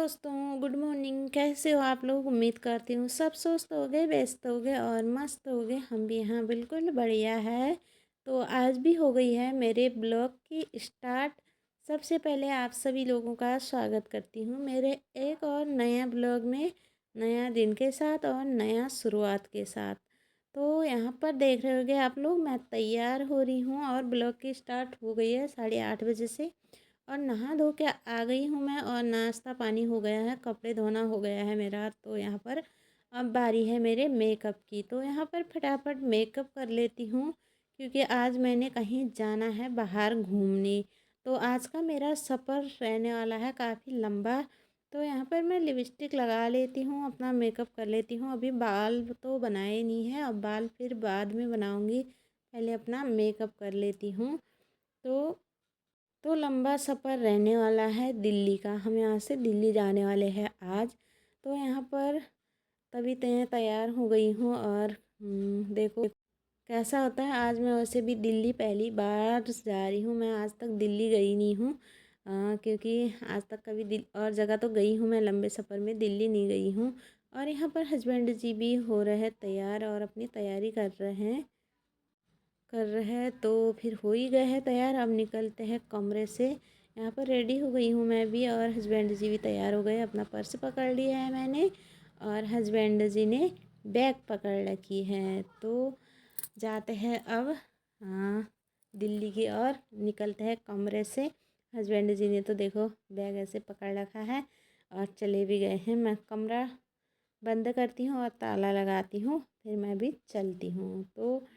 दोस्तों, good morning. कैसे हो आप लोग? उम्मीद करती हूँ सब स्वस्थ हो गए, व्यस्त हो गए और मस्त हो गए। हम भी यहाँ बिल्कुल बढ़िया है। तो आज भी हो गई है मेरे ब्लॉग की स्टार्ट। सबसे पहले आप सभी लोगों का स्वागत करती हूँ मेरे एक और नया ब्लॉग में, नया दिन के साथ और नया शुरुआत के साथ। तो यहाँ पर देख रहे होगे आप लोग, मैं तैयार हो रही हूँ और ब्लॉग की स्टार्ट हो गई है 8:30 बजे से। और नहा धो के आ गई हूँ मैं और नाश्ता पानी हो गया है, कपड़े धोना हो गया है मेरा। तो यहाँ पर अब बारी है मेरे मेकअप की। तो यहाँ पर फटाफट मेकअप कर लेती हूँ क्योंकि आज मैंने कहीं जाना है बाहर घूमने। तो आज का मेरा सफ़र रहने वाला है काफ़ी लंबा। तो यहाँ पर मैं लिपस्टिक लगा लेती हूँ, अपना मेकअप कर लेती हूँ। अभी बाल तो बनाए नहीं है, अब बाल फिर बाद में बनाऊँगी, पहले अपना मेकअप कर लेती हूँ। तो लंबा सफ़र रहने वाला है दिल्ली का। हम यहाँ से दिल्ली जाने वाले हैं आज। तो यहाँ पर तभी तैयार हो गई हूँ और देखो कैसा होता है। आज मैं वैसे भी दिल्ली पहली बार जा रही हूँ, मैं आज तक दिल्ली गई नहीं हूँ। क्योंकि आज तक कभी और जगह तो गई हूँ मैं लंबे सफ़र में, दिल्ली नहीं गई हूँ। और यहाँ पर हस्बैंड जी भी हो रहे हैं तैयार और अपनी तैयारी कर रहे हैं। तो फिर हो ही गए हैं तैयार, अब निकलते हैं कमरे से। यहाँ पर रेडी हो गई हूँ मैं भी और हस्बैंड जी भी तैयार हो गए। अपना पर्स पकड़ लिया है मैंने और हस्बैंड जी ने बैग पकड़ रखी है। तो जाते हैं अब दिल्ली की ओर, निकलते हैं कमरे से। हस्बैंड जी ने तो देखो बैग ऐसे पकड़ रखा है और चले भी गए हैं। मैं कमरा बंद करती हूँ और ताला लगाती हूँ, फिर मैं भी चलती हूँ। तो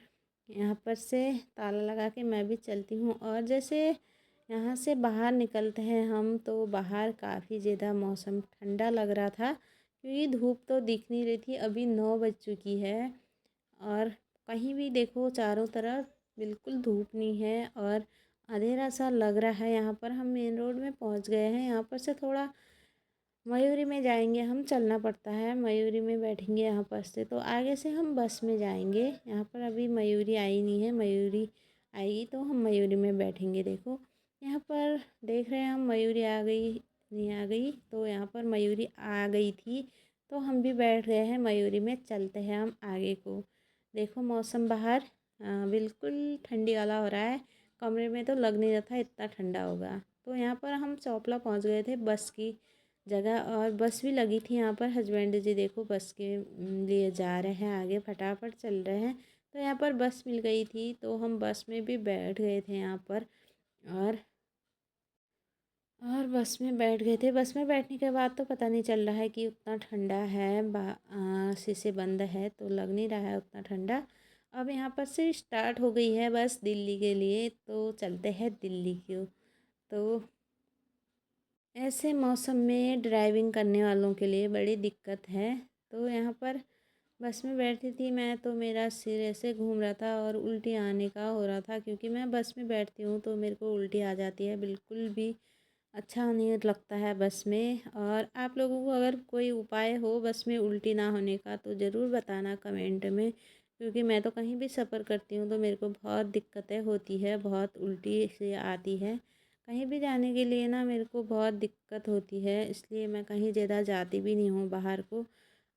यहाँ पर से ताला लगा के मैं भी चलती हूँ। और जैसे यहाँ से बाहर निकलते हैं हम, तो बाहर काफ़ी ज़्यादा मौसम ठंडा लग रहा था क्योंकि धूप तो दिख नहीं रही थी। अभी 9 बज चुकी है और कहीं भी देखो चारों तरफ बिल्कुल धूप नहीं है और अंधेरा सा लग रहा है। यहाँ पर हम मेन रोड में पहुँच गए हैं। यहाँ पर से थोड़ा मयूरी में जाएंगे हम, चलना पड़ता है, मयूरी में बैठेंगे यहाँ पर से। तो आगे से हम बस में जाएंगे। यहाँ पर अभी मयूरी आई नहीं है, मयूरी आएगी तो हम मयूरी में बैठेंगे। देखो यहाँ पर देख रहे हैं हम, मयूरी आ गई नहीं आ गई, तो यहाँ पर मयूरी आ गई थी तो हम भी बैठ गए हैं मयूरी में। चलते हैं हम आगे को। देखो मौसम बाहर बिल्कुल ठंडी वाला हो रहा है, कमरे में तो लग नहीं रहा था इतना ठंडा होगा। तो यहाँ पर हम चौपला पहुँच गए थे बस की जगह और बस भी लगी थी यहाँ पर। हस्बैंड जी देखो बस के लिए जा रहे हैं, आगे फटाफट चल रहे हैं। तो यहाँ पर बस मिल गई थी तो हम बस में भी बैठ गए थे यहाँ पर। और बस में बैठ गए थे। बस में बैठने के बाद तो पता नहीं चल रहा है कि उतना ठंडा है, शीशे बंद है तो लग नहीं रहा है उतना ठंडा। अब यहाँ पर से स्टार्ट हो गई है बस दिल्ली के लिए, तो चलते हैं दिल्ली को। तो ऐसे मौसम में ड्राइविंग करने वालों के लिए बड़ी दिक्कत है। तो यहाँ पर बस में बैठी थी मैं तो मेरा सिर ऐसे घूम रहा था और उल्टी आने का हो रहा था क्योंकि मैं बस में बैठती हूँ तो मेरे को उल्टी आ जाती है, बिल्कुल भी अच्छा नहीं लगता है बस में। और आप लोगों को अगर कोई उपाय हो बस में उल्टी ना होने का तो ज़रूर बताना कमेंट में, क्योंकि मैं तो कहीं भी सफ़र करती हूँ तो मेरे को बहुत दिक्कतें होती है, बहुत उल्टी से आती है। कहीं भी जाने के लिए ना मेरे को बहुत दिक्कत होती है, इसलिए मैं कहीं ज़्यादा जाती भी नहीं हूँ बाहर को।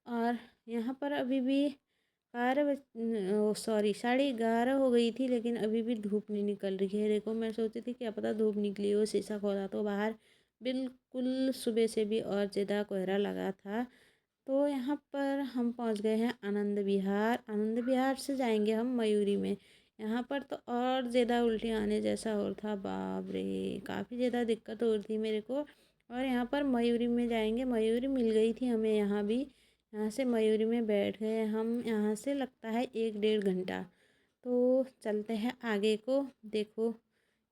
और यहाँ पर अभी भी 11 हो गई थी लेकिन अभी भी धूप नहीं निकल रही है। देखो मैं सोची थी क्या पता धूप निकली हो, शीशा खोला तो बाहर बिल्कुल सुबह से भी और ज़्यादा कोहरा लगा था। तो यहाँ पर हम पहुँच गए हैं आनंद विहार। आनंद विहार से जाएंगे हम मयूरी में। यहाँ पर तो और ज़्यादा उल्टी आने जैसा हो रहा था, बाप रे काफ़ी ज़्यादा दिक्कत हो रही थी मेरे को। और यहाँ पर मयूरी में जाएंगे, मयूरी मिल गई थी हमें यहाँ भी। यहाँ से मयूरी में बैठ गए हम, यहाँ से लगता है 1 डेढ़ घंटा। तो चलते हैं आगे को, देखो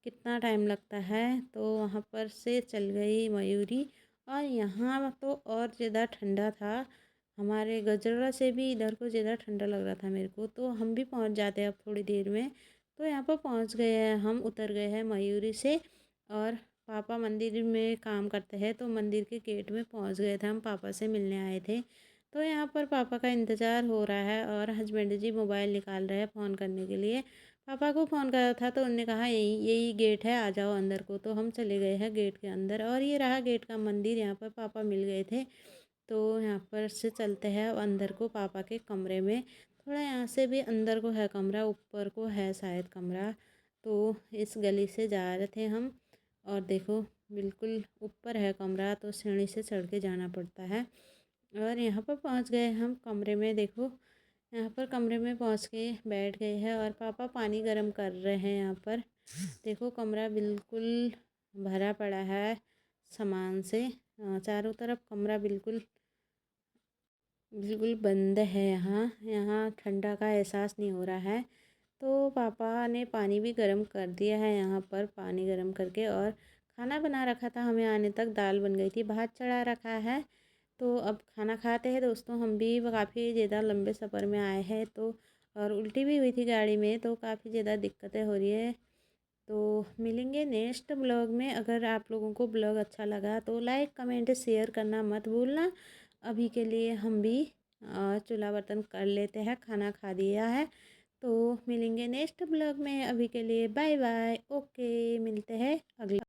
कितना टाइम लगता है। तो वहाँ पर से चल गई मयूरी और यहाँ तो और ज़्यादा ठंडा था, हमारे गजरा से भी इधर को ज़्यादा ठंडा लग रहा था मेरे को। तो हम भी पहुँच जाते हैं अब थोड़ी देर में। तो यहाँ पर पहुँच गए हैं हम, उतर गए हैं मयूरी से। और पापा मंदिर में काम करते हैं तो मंदिर के गेट में पहुँच गए थे, हम पापा से मिलने आए थे। तो यहाँ पर पापा का इंतज़ार हो रहा है और हस्बैंड जी मोबाइल निकाल रहे हैं फ़ोन करने के लिए। पापा को फ़ोन करा था तो उन्होंने कहा यही यही गेट है, आ जाओ अंदर को। तो हम चले गए हैं गेट के अंदर और ये रहा गेट का मंदिर। यहाँ पर पापा मिल गए थे तो यहाँ पर से चलते हैं अंदर को पापा के कमरे में। थोड़ा यहाँ से भी अंदर को है कमरा, ऊपर को है शायद कमरा। तो इस गली से जा रहे थे हम और देखो बिल्कुल ऊपर है कमरा, तो सीढ़ी से चढ़ के जाना पड़ता है। और यहाँ पर पहुँच गए हम कमरे में। देखो यहाँ पर कमरे में पहुँच के बैठ गए हैं और पापा पानी गर्म कर रहे हैं। यहाँ पर देखो कमरा बिल्कुल भरा पड़ा है सामान से। चारों तरफ कमरा बिल्कुल बिल्कुल बंद है। यहाँ यहाँ ठंडा का एहसास नहीं हो रहा है। तो पापा ने पानी भी गर्म कर दिया है यहाँ पर, पानी गर्म करके और खाना बना रखा था हमें आने तक। दाल बन गई थी, भात चढ़ा रखा है। तो अब खाना खाते हैं दोस्तों। हम भी काफ़ी ज़्यादा लंबे सफ़र में आए हैं तो और उल्टी भी हुई थी गाड़ी में, तो काफ़ी ज़्यादा दिक्कतें हो रही है। तो मिलेंगे नेक्स्ट ब्लॉग में। अगर आप लोगों को ब्लॉग अच्छा लगा तो लाइक कमेंट शेयर करना मत भूलना। अभी के लिए हम भी चूल्हा बर्तन कर लेते हैं, खाना खा दिया है। तो मिलेंगे नेक्स्ट ब्लॉग में। अभी के लिए बाय बाय। ओके, मिलते हैं अगले